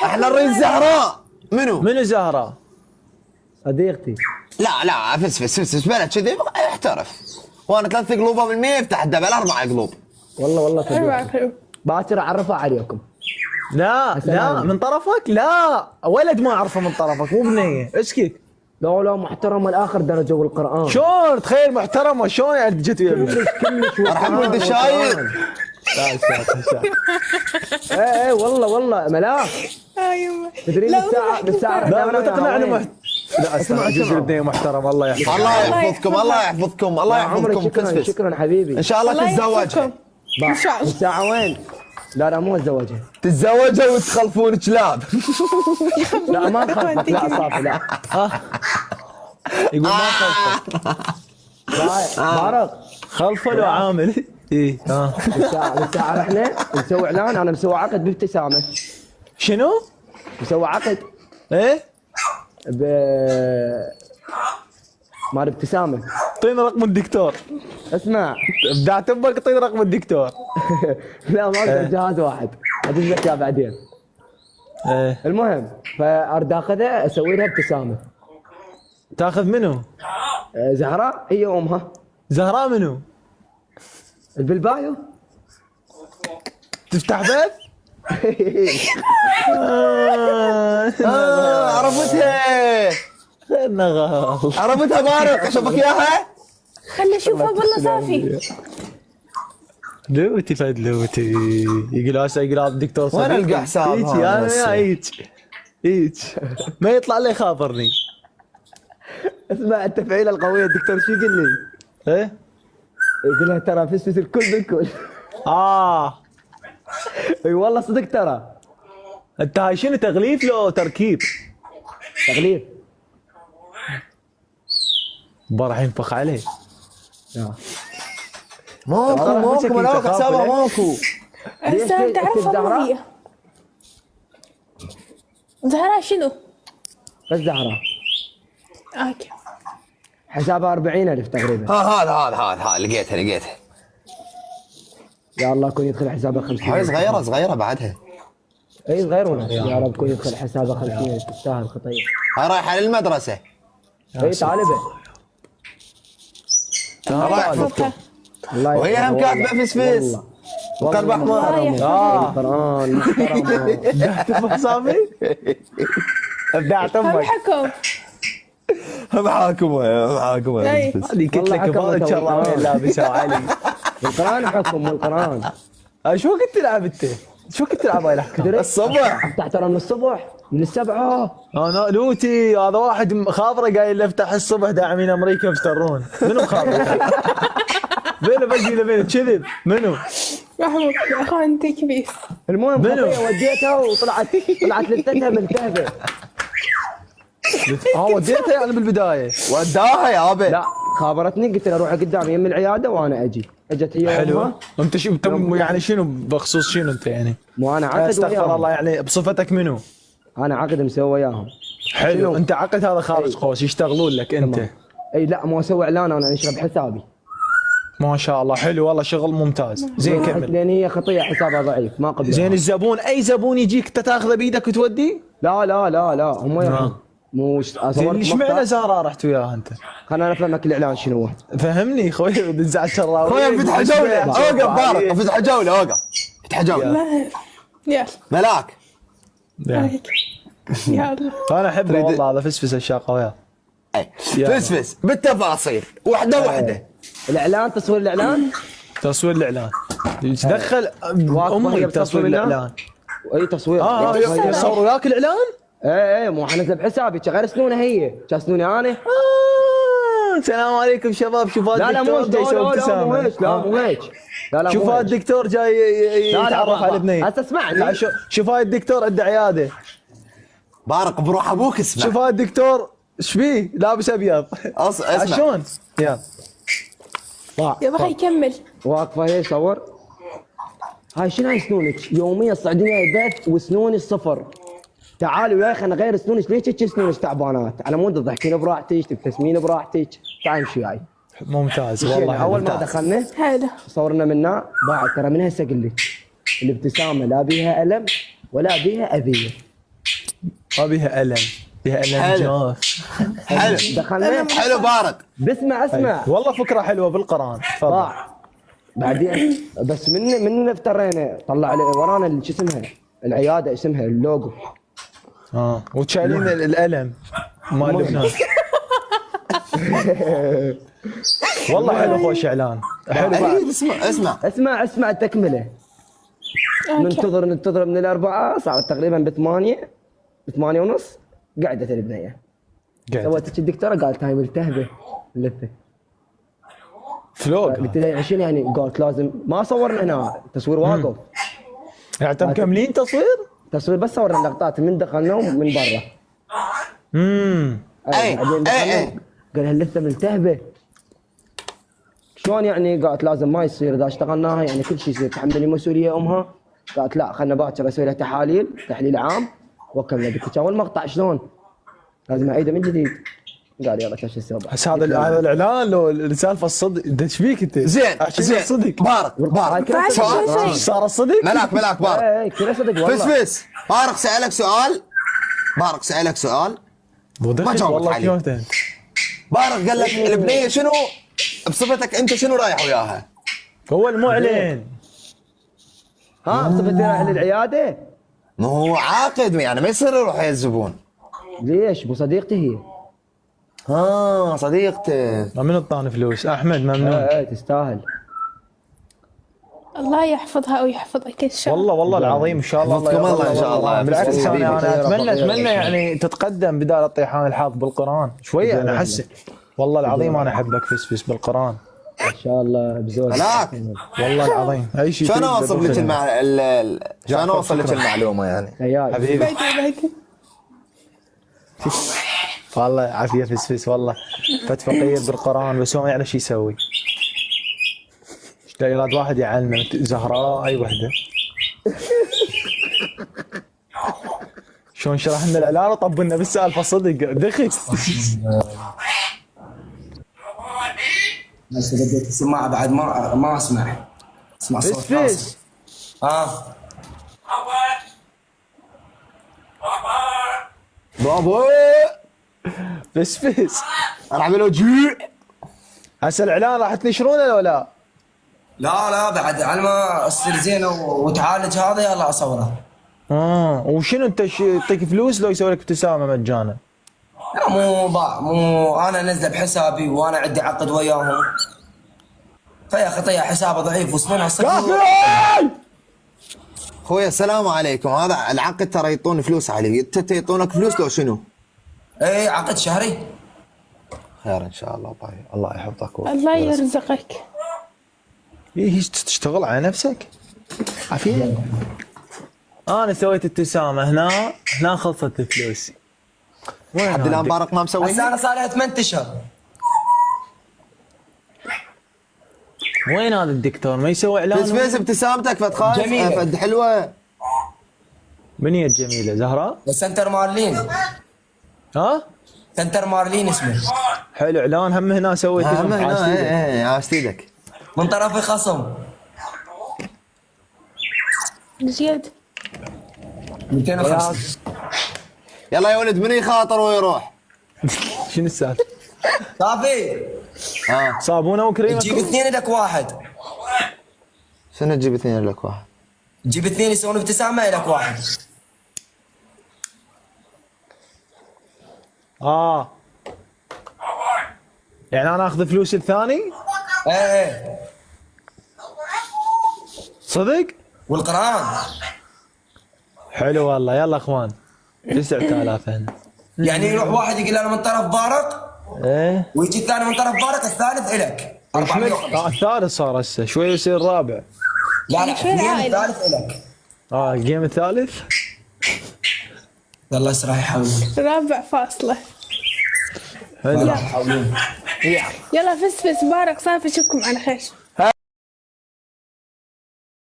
احنا نريد زهراء. منو زهراء؟ صديقتي. لا فسفس بلد كذي احترف. وانا 3 قلوب بالمية يفتح الدبل 4 قلوب. والله 4 صديقتي. قلوب. باكر اعرفها عليكم. لا من طرفك؟ لا ولد ما اعرفه من طرفك مو بنيه، اسكت. لا محترمه لاخر درجه والقران. شلون تخيل محترمه شلون يعني جت وياك؟ كلش ارحم ولد الشايب. لا ايه والله ملاك. يمه. تدرين بالساعه لا تقنعني لا اسمع جزء البنيه محترم. الله يحفظك. الله يحفظكم شكرا شكرا حبيبي. ان شاء الله تتزوجها. ان شاء الله. الساعه وين؟ لا مو اتزوجها. تتزوجها وتخلفون كلاب. لا ما نخلفك. لا صافي لا. يقول ما خلفه. لا بارق. خلفه لو عامل ايه بالساعه احنا نسوي اعلان. انا مسوي عقد بابتسامه. شنو؟ مسوي عقد ايه؟ ب مال ابتسامه. اعطينا رقم الدكتور. اسمع ابدعت امك اعطينا رقم الدكتور. لا ما اقدر جهاز واحد ادز لك اياه بعدين. ايه المهم فارد اخذها اسوي لها ابتسامه. تاخذ منو؟ زهراء هي امها. زهراء منو؟ بالبايو. تفتح بث؟ عرفتها. نغال عرفتها بارق اشوفك اياها. خلي اشوفها والله صافي. لوتي فد لوتي يقول هسه يقول هذا الدكتور صديقي. وين القى حساب هيك هذا انا هسه؟ هيك ما يطلع لي خاطرني. اسمع التفعيله القويه الدكتور شو يقول لي؟ ايه؟ يقول لها ترى فسفس الكل بالكل. اي والله صدق ترى. انت هاي شنو تغليف لو تركيب؟ تغليف. راح ينفخ عليه. ماكو ملاك حسابها ماكو. هسه انت عارفها مو هي. زهراء شنو؟ بس زهراء. اوكي. حسابها 40,000 تقريبا. هذا لقيتها. يا الله كون يدخل حسابها 50,000. هاي صغيره بعدها. اي صغير ولا يا رب كون يدخل حسابها 50,000 تستاهل خطيه. هاي رايحه للمدرسه. اي طالبه. وهي هم كاتبه فسفس وقلب احمر. القران محترمه. ابدعت امك صافي؟ ابدعت امك. حكم. محاكمه أي. هذه قلت لك فاضل شراويل لابسها علي. القران حكم والقران. شو كنت تلعب انت؟ شو كنت تلعب هاي الاحكام؟ الصبح. افتح ترى من الصبح من 7. انا لوتي هذا واحد خاطره قايل له افتح الصبح داعمين امريكا يفترون. منو خاطره؟ بينه بجي له كذب منو؟ محمود يا اخوان انت كبير. المهم منو؟ خطيه وديتها وطلعت لتتها ملتهبه. وديتها يعني بالبدايه. وداها يا ابي. لا خابرتني قلت لها روحي قدام يم العياده وانا اجي. اجت هي حلو. وامها. انت شو يعني شنو بخصوص شنو انت يعني؟ مو انا عقد استغفر وياهم. الله يعني بصفتك منو؟ انا عقد مسوي وياهم. حلو شنو؟ انت عقد هذا خارج أي. قوس يشتغلون لك انت. تمام. اي لا مو اسوي اعلان انا اشرب حسابي. ما شاء الله حلو والله شغل ممتاز. زين كمل. لان هي خطيه حسابها ضعيف ما قبل. زين الزبون اي زبون يجيك انت تاخذه بايدك وتودي؟ لا هم يروحون. مو زين ليش معنى زهراء رحت وياها انت؟ خلنا نفهمك الاعلان شنو هو. فهمني خوي بنزع الشراوي. خويا فتح جوله. اوقف بارق فتح جوله اوقف. فتح جوله. لا يلا. ملاك. يا الله. انا احبه والله هذا فسفس الشاقه وياه. اي فسفس بالتفاصيل واحده. الاعلان تصوير الاعلان. تصوير الاعلان تدخل امي بتصوير الاعلان. اي تصوير. يصور وياك الاعلان؟ ايه مو حنزل بحسابي غير سنونه هي سنوني انا. السلام عليكم شباب شوفوا الدكتور جاي يسوي ابتسامه. مو هيك. لا شوفوا الدكتور جاي يتعرف على البنيه. هسه اسمعني. شوفوا الدكتور عنده عياده. بارق بروح ابوك اسمع. شوفوا الدكتور ايش بيه لابس ابيض. اسمع. شلون؟ يلا يا بخي كمل. واقفه هي صور. هاي شنو هاي سنونك؟ يوميا تصعدين وياي بث وسنوني الصفر. تعالوا يا اخي انا غير سنونك ليش هيك سنونك تعبانات؟ على مود تضحكين براحتك تبتسمين براحتك. تعال امشي وياي. ممتاز والله. اول ما دخلنا حلو. صورنا منها بعد ترى من هسه اقول لك الابتسامه لا بيها الم ولا بيها اذيه. ما بيها الم، بيها الم حلو. جاف. حلو دخلنا. حلو بارق. بسمع اسمع. والله فكره حلوه بالقران. تفضل. ضاع. بعدين بس من افترينا طلع لي ورانا شو اسمها العياده اسمها اللوجو. وتشايلين الالم مال لبنان. والله حلو خوش اعلان. حلو بعد. أكيد اسمع اسمع التكمله. ننتظر من الاربعاء صارت تقريبا ب8 ونص قعدت البنيه. سوت الدكتوره قالت هاي ملتهبه اللثه. فلوق. قلت لها شنو يعني؟ قالت لازم ما صورنا هنا تصوير واقف. يعني انتم مكملين تصوير بس صورنا لقطات من دخلنا ومن برا. أي. بعدين دخلنا قال اللثه ملتهبه. شلون يعني؟ قالت لازم ما يصير اذا اشتغلناها يعني كل شيء يصير تحملي مسؤوليه امها. قالت لا خلنا باكر اسوي لها تحليل عام واكمل. قلت له المقطع شلون؟ لازم اعيده من جديد. قال يلا شو اسوي؟ بس هذا الاعلان لو السالفه الصدق ايش فيك انت؟ زين صدق بارق سؤال. صار الصدق؟ ملاك بارق. اي كذا صدق والله. فس بارق سألك سؤال ما جاوبت عليه. بارق قال لك البنيه شنو بصفتك انت شنو رايح وياها؟ هو المعلن. بصفتي رايح للعياده؟ ما هو عاقد يعني ما يصير يروح ويا الزبون. ليش؟ مو صديقتي هي. صديقتك. من الطان فلوس؟ احمد ممنون. ايه تستاهل. الله يحفظها ويحفظك ان شاء الله. والله العظيم ان شاء الله. يحفظكم الله ان شاء الله. بالعكس انا اتمنى يعني تتقدم بدال الطيحان الحافظ بالقران شويه. انا احس والله العظيم انا احبك فسفس بالقران. ان شاء الله بزود. ملاك والله العظيم اي شيء. شلون اوصل لك المعلومه يعني؟ حبيبي بعدين والله عافيه فسفس والله. فت فقير بالقران بس هو ما يعرف شو يسوي. ايش يراد واحد يعلمه زهراء اي وحده. شلون شرح لنا الاعلان وطبلنا بالسالفه صدق دخل. بس بديت السماعه بعد ما اسمع صوت فسفس. بابا فسفس. انا عامل له جي. هسه الاعلان راح تنشرونه ولا لا بعد على ما اصير زين وتعالج هذا يلا اصوره. وشنو انت يعطيك فلوس لو يسوي لك ابتسامه مجانا؟ لا مو انا انزله بحسابي وانا عندي عقد وياهم. فيا خطيه حسابه ضعيف وسنونها صفر. خويا السلام عليكم. هذا العقد ترى يعطون فلوس عليه. انت يعطونك فلوس لو شنو؟ اي عقد شهري. خير ان شاء الله. باي الله يحفظك الله يرزقك. ايه تشتغل على نفسك؟ عافية. انا سويت ابتسامه هنا خلصت فلوسي. حد الان بارق ما مسويها. هسه انا صار لي 8 اشهر. وين هذا الدكتور ما يسوي اعلان؟ فسفس ابتسامتك فد خايف جميلة. فد حلوه. بنية جميله زهراء. سنتر مارلين. سنتر مارلين اسمه. حلو اعلان هم هنا سويت. هم هنا عاشت ايدك. من طرفي خصم. زياد 250. يلا يا ولد من يخاطر ويروح. شنو السالفه؟ صافي. صابونه وكريمه. تجيب 2 لك واحد. شنو تجيب 2 لك واحد؟ تجيب 2 يسوون ابتسامه لك واحد. يعني انا اخذ فلوس الثاني؟ ايه صدق؟ والقران. حلو والله. يلا اخوان 9000 هنا. يعني يروح واحد يقول انا من طرف بارق ايه ويجي الثاني من طرف بارق الثالث الك. 450. الثالث صار هسه شوي يصير الرابع. لا شوي العائلة. الثالث الك. الجيم الثالث. يلا اسرع يحاولون. رابع فاصلة. حلو. يحاولون. يلا فسفس بارك صافي اشوفكم على خير.